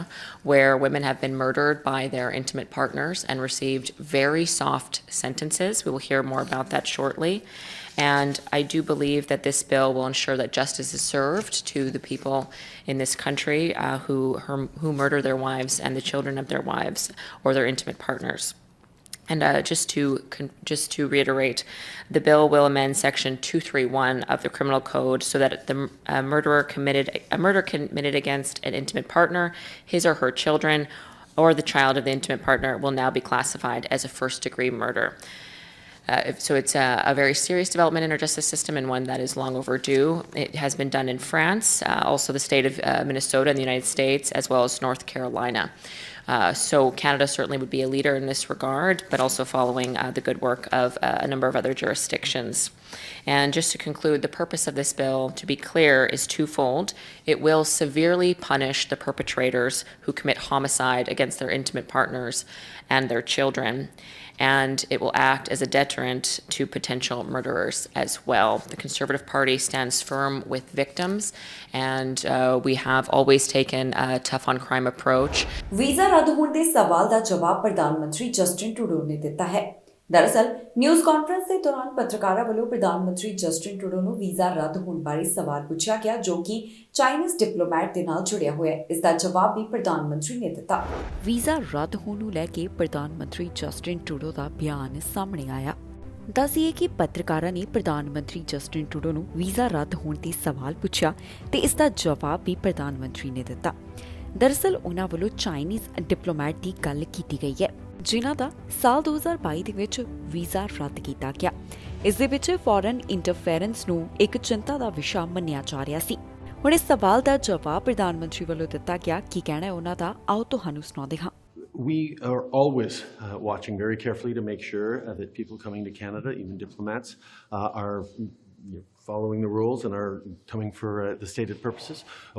where women have been murdered by their intimate partners and received very soft sentences. We will hear more about that shortly. And I do believe that this bill will ensure that justice is served to the people in this country who murder their wives and the children of their wives or their intimate partners. And just to reiterate, the bill will amend Section 231 of the Criminal Code so that a murder committed against an intimate partner, his or her children, or the child of the intimate partner will now be classified as a first-degree murder. So it's a very serious development in our justice system and one that is long overdue. It has been done in France, also the state of Minnesota in the United States, as well as North Carolina. So Canada certainly would be a leader in this regard, but also following the good work of a number of other jurisdictions. And just to conclude, the purpose of this bill, to be clear, is twofold. It will severely punish the perpetrators who commit homicide against their intimate partners and their children. And it will act as a deterrent to potential murderers as well. The Conservative Party stands firm with victims, and we have always taken a tough on crime approach. Visa ਰੱਦ ਹੋਣ ਦੇ ਸਵਾਲ ਦਾ ਜਵਾਬ ਪ੍ਰਧਾਨ ਮੰਤਰੀ Justin Trudeau ਨੇ ਦਿੱਤਾ ਹੈ। ਦਰਅਸਲ ਨਿਊਜ਼ ਕਾਨਫਰੰਸ ਦੇ ਦੌਰਾਨ ਪੱਤਰਕਾਰਾਂ ਵੱਲੋਂ ਪ੍ਰਧਾਨ ਮੰਤਰੀ ਜਸਟਿਨ ਟਰੂਡੋ ਨੂੰ ਵੀਜ਼ਾ ਰੱਦ ਹੋਣ ਬਾਰੇ ਸਵਾਲ ਪੁੱਛਿਆ ਗਿਆ ਜੋ ਕਿ ਚਾਈਨੀਜ਼ ਡਿਪਲੋਮੈਟ ਦੇ ਨਾਲ ਜੁੜਿਆ ਹੋਇਆ ਹੈ। ਇਸ ਦਾ ਜਵਾਬ ਵੀ ਪ੍ਰਧਾਨ ਮੰਤਰੀ ਨੇ ਦਿੱਤਾ। ਵੀਜ਼ਾ ਰੱਦ ਹੋਣ ਨੂੰ ਲੈ ਕੇ ਪ੍ਰਧਾਨ ਮੰਤਰੀ ਜਸਟਿਨ ਟਰੂਡੋ ਦਾ ਬਿਆਨ ਸਾਹਮਣੇ ਆਇਆ। ਦੱਸੀਏ ਕਿ ਪੱਤਰਕਾਰਾਂ ਨੇ ਪ੍ਰਧਾਨ ਮੰਤਰੀ ਜਸਟਿਨ ਟਰੂਡੋ ਨੂੰ ਵੀਜ਼ਾ ਰੱਦ ਹੋਣ ਤੇ ਸਵਾਲ ਪੁੱਛਿਆ ਤੇ ਇਸ ਦਾ ਜਵਾਬ ਵੀ ਪ੍ਰਧਾਨ ਮੰਤਰੀ ਨੇ ਦਿੱਤਾ। ਦਰਅਸਲ ਉਹਨਾਂ ਵੱਲੋਂ ਚਾਈਨੀਜ਼ ਡਿਪਲੋਮੈਟ ਦੀ ਗੱਲ ਕੀਤੀ ਗਈ ਹੈ ਜਿਨ੍ਹਾਂ ਦਾ ਸਾਲ 2022 ਦੇ ਵਿੱਚ ਵੀਜ਼ਾ ਰੱਦ ਕੀਤਾ ਗਿਆ। ਇਸ ਦੇ ਵਿੱਚ ਫੋਰਨ ਇੰਟਰਫੇਰੈਂਸ ਨੂੰ ਇੱਕ ਚਿੰਤਾ ਦਾ ਵਿਸ਼ਾ ਮੰਨਿਆ ਜਾ ਰਿਹਾ ਸੀ। ਹੁਣ ਇਸ ਸਵਾਲ ਦਾ ਜਵਾਬ ਪ੍ਰਧਾਨ ਮੰਤਰੀ ਵੱਲੋਂ ਦਿੱਤਾ ਗਿਆ। ਕੀ ਕਹਿਣਾ ਹੈ ਉਹਨਾਂ ਦਾ, ਆਓ ਤੁਹਾਨੂੰ ਸੁਣਾਉਂਦੇ ਹਾਂ। We are always watching very carefully to make sure that people coming to Canada, even diplomats, are following the rules and are coming for the stated purposes.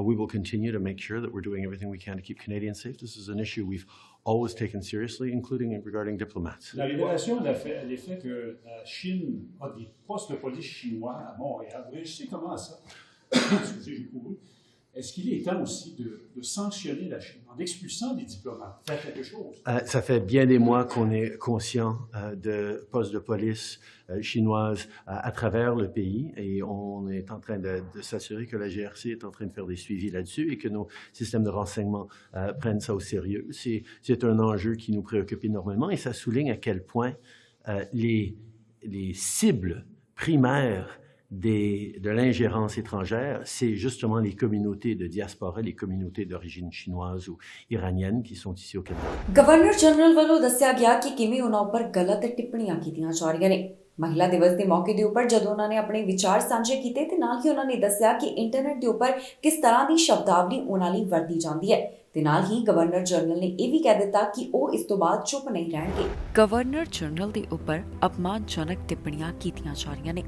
We will continue to make sure that we're doing everything we can to keep Canadians safe. This is an issue we've always taken seriously, including regarding diplomats. La révélation de l'effet que la Chine a des postes de police chinois à Montréal, vous réagissez comment à ça? Excusez, j'ai couru. Est-ce qu'il est temps aussi de sanctionner la Chine en expulsant des diplomates? Faire quelque chose? Ça fait bien des mois qu'on est conscient de postes de police chinoises à travers le pays et on est en train de s'assurer que la GRC est en train de faire des suivis là-dessus et que nos systèmes de renseignement prennent ça au sérieux. C'est un enjeu qui nous préoccupe énormément et ça souligne à quel point les cibles primaires de l'ingérence étrangère, c'est justement les communautés de diaspora, les communautés d'origine chinoise ou iranienne qui sont ici au Canada. Governor general ਵੱਲੋਂ ਦੱਸਿਆ ਗਿਆ ਕਿ ਕਿਵੇਂ ਉਹਨਾਂ ਉੱਪਰ ਗਲਤ ਟਿੱਪਣੀਆਂ ਕੀਤੀਆਂ ਜਾ ਰਹੀਆਂ ਨੇ। ਮਹਿਲਾ ਦਿਵਸ ਦੇ ਮੌਕੇ ਦੇ ਉੱਪਰ ਜਦੋਂ ਉਹਨਾਂ ਨੇ ਆਪਣੇ ਵਿਚਾਰ ਸਾਂਝੇ ਕੀਤੇ ਤੇ ਨਾਲ ਹੀ ਉਹਨਾਂ ਨੇ ਦੱਸਿਆ ਕਿ ਇੰਟਰਨੈਟ ਦੇ ਉੱਪਰ ਕਿਸ ਤਰ੍ਹਾਂ ਦੀ ਸ਼ਬਦਾਵਲੀ ਉਹਨਾਂ ਲਈ ਵਰਤੀ ਜਾਂਦੀ ਹੈ ਤੇ ਨਾਲ ਹੀ ਗਵਰਨਰ ਜਨਰਲ ਨੇ ਇਹ ਵੀ ਕਹਿ ਦਿੱਤਾ ਕਿ ਉਹ ਇਸ ਤੋਂ ਬਾਅਦ ਚੁੱਪ ਨਹੀਂ ਰਹਿਣਗੇ। ਗਵਰਨਰ ਜਨਰਲ ਦੇ ਉੱਪਰ ਅਪਮਾਨਜਨਕ ਟਿੱਪਣੀਆਂ ਕੀਤੀਆਂ ਜਾ ਰਹੀਆਂ ਨੇ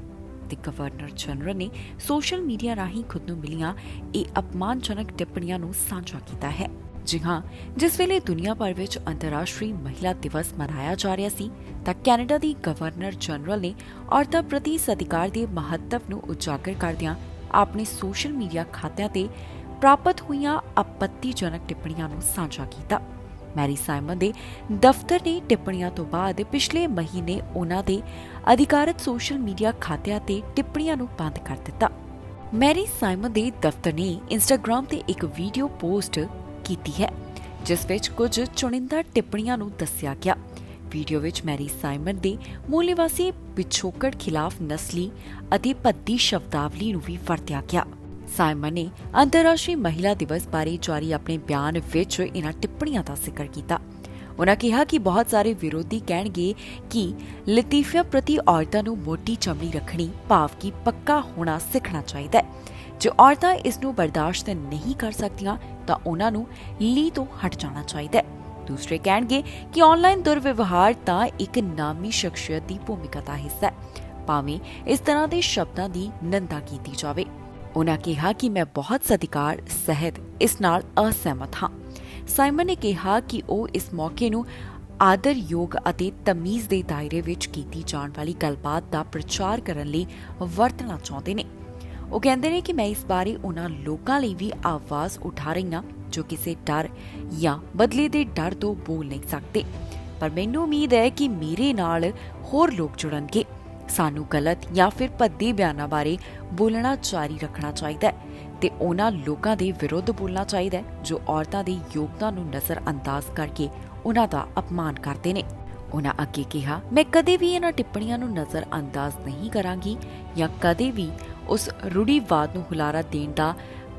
ਤੇ ਗਵਰਨਰ ਜਨਰਲ ਨੇ ਸੋਸ਼ਲ ਮੀਡੀਆ ਰਾਹੀਂ ਖੁਦ ਨੂੰ ਮਿਲੀਆਂ ਇਹ ਅਪਮਾਨਜਨਕ ਟਿੱਪਣੀਆਂ ਨੂੰ ਸਾਂਝਾ ਕੀਤਾ ਹੈ। ਜੀ ਹਾਂ, ਜਿਸ ਵੇਲੇ ਦੁਨੀਆ ਭਰ ਵਿੱਚ ਅੰਤਰਰਾਸ਼ਟਰੀ ਮਹਿਲਾ ਦਿਵਸ ਮਨਾਇਆ ਜਾ ਰਿਹਾ ਸੀ ਤਾਂ ਕੈਨੇਡਾ ਦੀ ਗਵਰਨਰ ਜਨਰਲ ਨੇ ਔਰਤਾਂ ਪ੍ਰਤੀ ਸਤਿਕਾਰ ਦੇ ਮਹੱਤਵ ਨੂੰ ਉਜਾਗਰ ਕਰਦਿਆਂ ਆਪਣੇ ਸੋਸ਼ਲ ਮੀਡੀਆ ਖਾਤਿਆਂ ਤੇ ਪ੍ਰਾਪਤ ਹੋਈਆਂ ਆਪੱਤੀਜਨਕ ਟਿੱਪਣੀਆਂ ਨੂੰ ਸਾਂਝਾ ਕੀਤਾ। ਮੈਰੀ ਸਾਈਮਨ ਦੇ ਦਫ਼ਤਰ ਨੇ ਟਿੱਪਣੀਆਂ ਤੋਂ ਬਾਅਦ ਪਿਛਲੇ ਮਹੀਨੇ ਉਹਨਾਂ ਦੇ ਅਧਿਕਾਰਤ ਸੋਸ਼ਲ ਮੀਡੀਆ ਖਾਤਿਆਂ ਤੇ ਟਿੱਪਣੀਆਂ ਨੂੰ ਬੰਦ ਕਰ ਦਿੱਤਾ। ਮੈਰੀ ਸਾਈਮਨ ਦੇ ਦਫ਼ਤਰ ਨੇ ਇੰਸਟਾਗ੍ਰਾਮ ਤੇ ਇੱਕ ਵੀਡੀਓ ਪੋਸਟ ਕੀਤੀ ਹੈ ਜਿਸ ਵਿੱਚ ਕੁਝ ਚੁਣਿੰਦਾ ਟਿੱਪਣੀਆਂ ਨੂੰ ਦੱਸਿਆ ਗਿਆ। ਵੀਡੀਓ ਵਿੱਚ ਮੈਰੀ ਸਾਈਮਨ ਦੇ ਮੂਲ ਨਿਵਾਸੀ ਪਿਛੋਕੜ ਖਿਲਾਫ ਨਸਲੀ ਅਤੇ ਭੱਦੀ ਸ਼ਬਦਾਵਲੀ ਨੂੰ ਵੀ ਵਰਤਿਆ ਗਿਆ। ਸਾਈਮਨ ਨੇ ਅੰਤਰਰਾਸ਼ਟਰੀ ਮਹਿਲਾ ਦਿਵਸ ਬਾਰੇ ਜਾਰੀ ਆਪਣੇ ਬਿਆਨ ਵਿੱਚ ਇਨ੍ਹਾਂ ਟਿੱਪਣੀਆਂ ਦਾ ਜ਼ਿਕਰ ਕੀਤਾ। ਉਨ੍ਹਾਂ ਕਿਹਾ ਕਿ ਬਹੁਤ ਸਾਰੇ ਵਿਰੋਧੀ ਕਹਿਣਗੇ ਕਿ ਲਤੀਫਿਆਂ ਪ੍ਰਤੀ ਔਰਤਾਂ ਨੂੰ ਮੋਟੀ ਚਮੜੀ ਰੱਖਣੀ ਭਾਵ ਕਿ ਪੱਕਾ ਹੋਣਾ ਸਿੱਖਣਾ ਚਾਹੀਦਾ ਹੈ। ਜੇ ਔਰਤਾਂ ਇਸ ਨੂੰ ਬਰਦਾਸ਼ਤ ਨਹੀਂ ਕਰ ਸਕਦੀਆਂ ਤਾਂ ਉਹਨਾਂ ਨੂੰ ਲੀ ਤੋਂ ਹਟ ਜਾਣਾ ਚਾਹੀਦਾ ਹੈ। ਦੂਸਰੇ ਕਹਿਣਗੇ ਕਿ ਆਨਲਾਈਨ ਦੁਰਵਿਵਹਾਰ ਤਾਂ ਇੱਕ ਨਾਮੀ ਸ਼ਖਸੀਅਤ ਦੀ ਭੂਮਿਕਾ ਦਾ ਹਿੱਸਾ ਹੈ, ਭਾਵੇਂ ਇਸ ਤਰ੍ਹਾਂ ਦੇ ਸ਼ਬਦਾਂ ਦੀ ਨਿੰਦਾ ਕੀਤੀ ਜਾਵੇ। ਉਨ੍ਹਾਂ ਕਿਹਾ ਕਿ ਮੈਂ ਬਹੁਤ ਸਤਿਕਾਰ ਸਹਿਤ ਇਸ ਨਾਲ ਅਸਹਿਮਤ ਹਾਂ। ਸਾਈਮਨ ਨੇ ਕਿਹਾ ਕਿ ਉਹ ਇਸ ਮੌਕੇ ਨੂੰ ਆਦਰਯੋਗ ਅਤੇ ਤਮੀਜ਼ ਦੇ ਦਾਇਰੇ ਵਿੱਚ ਕੀਤੀ ਜਾਣ ਵਾਲੀ ਗੱਲਬਾਤ ਦਾ ਪ੍ਰਚਾਰ ਕਰਨ ਲਈ ਵਰਤਣਾ ਚਾਹੁੰਦੇ ਨੇ। ਉਹ ਕਹਿੰਦੇ ਨੇ ਕਿ ਮੈਂ ਇਸ ਬਾਰੇ ਉਹਨਾਂ ਲੋਕਾਂ ਲਈ ਵੀ ਆਵਾਜ਼ ਉਠਾ ਰਹੀ ਹਾਂ ਜੋ ਕਿਸੇ ਡਰ ਜਾਂ ਬਦਲੇ ਦੇ ਡਰ ਤੋਂ ਬੋਲ ਨਹੀਂ ਸਕਦੇ, ਪਰ ਮੈਨੂੰ ਉਮੀਦ ਹੈ ਕਿ ਮੇਰੇ ਨਾਲ ਹੋਰ ਲੋਕ ਜੁੜਨਗੇ। ਸਾਨੂੰ ਗਲਤ ਜਾਂ ਫਿਰ ਭੱਦੇ ਬਿਆਨਾਂ ਬਾਰੇ ਬੋਲਣਾ ਜਾਰੀ ਰੱਖਣਾ ਚਾਹੀਦਾ ਹੈ ਤੇ ਉਹਨਾਂ ਲੋਕਾਂ ਦੇ ਵਿਰੁੱਧ ਬੋਲਣਾ ਚਾਹੀਦਾ ਹੈ ਜੋ ਔਰਤਾਂ ਦੇ ਯੋਗਦਾਨ ਨੂੰ ਨਜ਼ਰ ਅੰਦਾਜ਼ ਕਰਕੇ ਉਹਨਾਂ ਦਾ ਅਪਮਾਨ ਕਰਦੇ ਨੇ। ਉਹਨਾਂ ਅੱਗੇ ਕਿਹਾ, ਮੈਂ ਕਦੇ ਵੀ ਇਹਨਾਂ ਟਿੱਪਣੀਆਂ ਨੂੰ ਨਜ਼ਰ ਅੰਦਾਜ਼ ਨਹੀਂ ਕਰਾਂਗੀ ਜਾਂ ਕਦੇ ਵੀ ਉਸ ਰੂੜੀਵਾਦ ਨੂੰ ਹੁਲਾਰਾ ਦੇਣ ਦਾ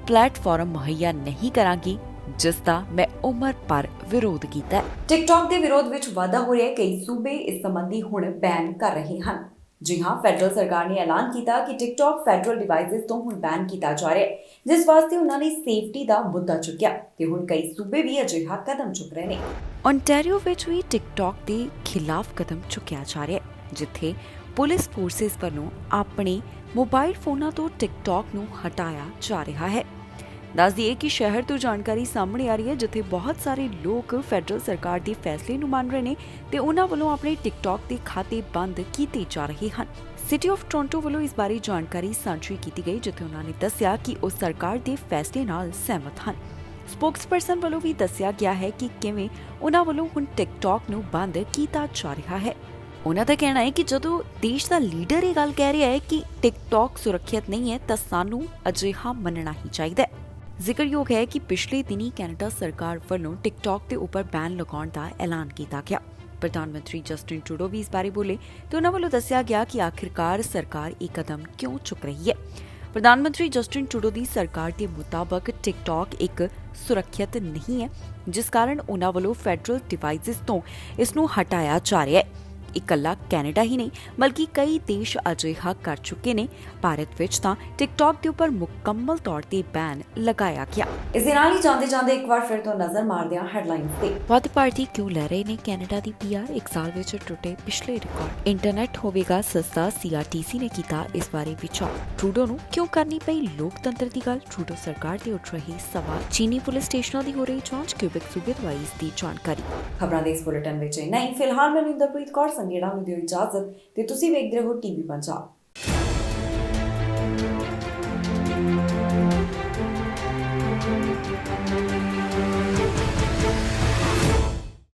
ਪਲੇਟਫਾਰਮ ਮੁਹੱਈਆ ਨਹੀਂ ਕਰਾਂਗੀ ਜਿਸ ਦਾ ਮੈਂ ਉਮਰ ਭਰ ਵਿਰੋਧ ਕੀਤਾ ਹੈ। ਟਿਕਟੌਕ ਦੇ ਵਿਰੋਧ ਵਿੱਚ ਵਾਧਾ ਹੋ ਰਿਹਾ, ਕਈ ਸੂਬੇ ਇਸ ਸੰਬੰਧੀ ਹੁਣ ਬੈਨ ਕਰ ਰਹੇ ਹਨ। ਜੀ ਹਾਂ, ਫੈਡਰਲ ਸਰਕਾਰ ਨੇ ਐਲਾਨ ਕੀਤਾ ਕਿ ਟਿਕਟੌਕ ਫੈਡਰਲ ਡਿਵਾਈਸਿਸ ਤੋਂ ਹੁਣ ਬੈਨ ਕੀਤਾ ਜਾ ਰਿਹਾ ਹੈ, ਜਿਸ ਵਾਸਤੇ ਉਹਨਾਂ ਨੇ ਸੇਫਟੀ ਦਾ ਮੁੱਦਾ ਚੁੱਕਿਆ ਤੇ ਹੁਣ ਕਈ ਸੂਬੇ ਵੀ ਅਜਿਹਾ ਕਦਮ ਚੁੱਕ ਰਹੇ ਨੇ। ਓਨਟਾਰੀਓ ਵਿੱਚ ਵੀ ਟਿਕਟੌਕ ਦੇ ਖਿਲਾਫ ਕਦਮ ਚੁੱਕਿਆ ਜਾ ਰਿਹਾ ਹੈ, ਜਿੱਥੇ ਪੁਲਿਸ ਫੋਰਸਿਸ ਵੱਲੋਂ ਆਪਣੇ ਮੋਬਾਈਲ ਫੋਨਾਂ ਤੋਂ ਟਿਕਟੌਕ ਨੂੰ ਹਟਾਇਆ ਜਾ ਰਿਹਾ ਹੈ। ਦੱਸ ਦਈਏ ਕਿ ਸ਼ਹਿਰ ਤੋਂ ਜਾਣਕਾਰੀ ਸਾਹਮਣੇ ਆ ਰਹੀ ਹੈ ਜਿੱਥੇ ਬਹੁਤ ਸਾਰੇ ਲੋਕ ਫੈਡਰਲ ਸਰਕਾਰ ਦੇ ਫੈਸਲੇ ਨੂੰ ਮੰਨ ਰਹੇ ਨੇ ਤੇ ਉਹਨਾਂ ਵੱਲੋਂ ਆਪਣੇ ਟਿਕਟੌਕ ਦੇ ਖਾਤੇ ਬੰਦ ਕੀਤੇ ਜਾ ਰਹੇ ਹਨ। ਸਿਟੀ ਆਫ ਟੋਰਾਂਟੋ ਵੱਲੋਂ ਇਸ ਬਾਰੇ ਜਾਣਕਾਰੀ ਸਾਂਝੀ ਕੀਤੀ ਗਈ ਜਿੱਥੇ ਉਹਨਾਂ ਨੇ ਦੱਸਿਆ ਕਿ ਉਹ ਸਰਕਾਰ ਦੇ ਫੈਸਲੇ ਨਾਲ ਸਹਿਮਤ ਹਨ। ਸਪੋਕਸਪਰਸਨ ਵੱਲੋਂ ਵੀ ਦੱਸਿਆ ਗਿਆ ਹੈ ਕਿ ਕਿਵੇਂ ਉਹਨਾਂ ਵੱਲੋਂ ਹੁਣ ਟਿਕਟੌਕ ਨੂੰ ਬੰਦ ਕੀਤਾ ਜਾ ਰਿਹਾ ਹੈ। ਉਹਨਾਂ ਦਾ ਕਹਿਣਾ ਹੈ ਕਿ ਜਦੋਂ ਦੇਸ਼ ਦਾ ਲੀਡਰ ਇਹ ਗੱਲ ਕਹਿ ਰਿਹਾ ਹੈ ਕਿ ਟਿਕਟੌਕ ਸੁਰੱਖਿਅਤ ਨਹੀਂ ਹੈ ਤਾਂ ਸਾਨੂੰ ਅਜਿਹਾ ਮੰਨਣਾ ਹੀ ਚਾਹੀਦਾ ਹੈ। ਜ਼ਿਕਰਯੋਗ ਹੈ ਕਿ ਪਿਛਲੇ ਦਿਨੀ ਕੈਨੇਡਾ ਸਰਕਾਰ ਵੱਲੋਂ ਟਿਕਟੌਕ ਦੇ ਉੱਪਰ ਬੈਨ ਲਗਾਉਣ ਦਾ ਐਲਾਨ ਕੀਤਾ ਗਿਆ। ਪ੍ਰਧਾਨ ਮੰਤਰੀ ਜਸਟਿਨ ਟਰੂਡੋ ਵੀ ਇਸ ਬਾਰੇ ਬੋਲੇ ਤੇ ਉਹਨਾਂ ਵੱਲੋਂ ਦੱਸਿਆ ਗਿਆ ਕਿ ਆਖਿਰਕਾਰ ਸਰਕਾਰ ਇਹ ਕਦਮ ਕਿਉਂ ਚੁੱਕ ਰਹੀ ਹੈ। ਪ੍ਰਧਾਨ ਮੰਤਰੀ ਜਸਟਿਨ ਟਰੂਡੋ ਦੀ ਸਰਕਾਰ ਦੇ ਮੁਤਾਬਕ ਟਿਕਟੌਕ ਇੱਕ ਸੁਰੱਖਿਅਤ ਨਹੀਂ ਹੈ, ਜਿਸ ਕਾਰਨ ਉਹਨਾਂ ਵੱਲੋਂ ਫੈਡਰਲ ਡਿਵਾਈਸਿਸ ਤੋਂ ਇਸ ਨੂੰ ਹਟਾਇਆ ਜਾ ਰਿਹਾ ਹੈ। ਇਕੱਲਾ ਕੈਨੇਡਾ ਹੀ ਨਹੀਂ ਬਲਕਿ ਕਈ ਦੇਸ਼ ਅਜਿਹਾ ਕਰ ਚੁੱਕੇ ਨੇ। ਭਾਰਤ ਵਿੱਚ ਤਾਂ ਟਿਕਟੌਕ ਦੇ ਉੱਪਰ ਮੁਕੰਮਲ ਤੌਰ ਤੇ ਬੈਨ ਲਗਾਇਆ ਗਿਆ। ਇਸ ਦੇ ਨਾਲ ਹੀ ਜਾਂਦੇ ਇੱਕ ਵਾਰ ਫਿਰ ਤੋਂ ਨਜ਼ਰ ਮਾਰਦੇ ਹਾਂ ਹੈਡਲਾਈਨਸ ਤੇ। ਵੱਧ ਭਾਰਤੀ ਕਿਉਂ ਲੈ ਰਹੇ ਨੇ ਕੈਨੇਡਾ ਦੀ ਪੀਆਰ? ਇੱਕ ਸਾਲ ਵਿੱਚ ਟੁੱਟੇ ਪਿਛਲੇ ਰਿਕਾਰਡ। ਇੰਟਰਨੈਟ ਹੋਵੇਗਾ ਸਸਤਾ, ਸੀਆਰਟੀਸੀ ਨੇ ਕੀਤਾ ਇਸ ਬਾਰੇ ਵਿਚਾਰ। ਟਰੂਡੋ ਨੂੰ ਕਿਉਂ ਕਰਨੀ ਪਈ ਲੋਕਤੰਤਰ ਦੀ ਗੱਲ? ਟਰੂਡੋ ਸਰਕਾਰ ਤੇ ਉੱਠ ਰਹੀ ਸਵਾਲ। ਚੀਨੀ ਪੁਲਿਸ ਸਟੇਸ਼ਨਾਂ ਦੀ ਹੋ ਰਹੀ ਜਾਂਚ। ਕਿਊਬਿਕ ਸੂਬੇ ਤੋਂ ਆਈ ਇਸ ਦੀ ਜਾਣਕਾਰੀ। ਖਬਰਾਂ ਦੇ ਇਸ ਬੁਲੇਟਿਨ ਵਿੱਚ ਇੰਨਾ ਹੀ। ਫਿਲਹਾਲ ਮੈਨੂੰ ਇੰਦਰਪ੍ਰੀਤ ਕੌਰ ਸੰਗੇੜਾ ਨੂੰ ਦਿਓ ਇਜਾਜ਼ਤ ਤੇ ਤੁਸੀਂ ਵੇਖਦੇ ਰਹੋ ਟੀਵੀ ਪੰਜਾਬ।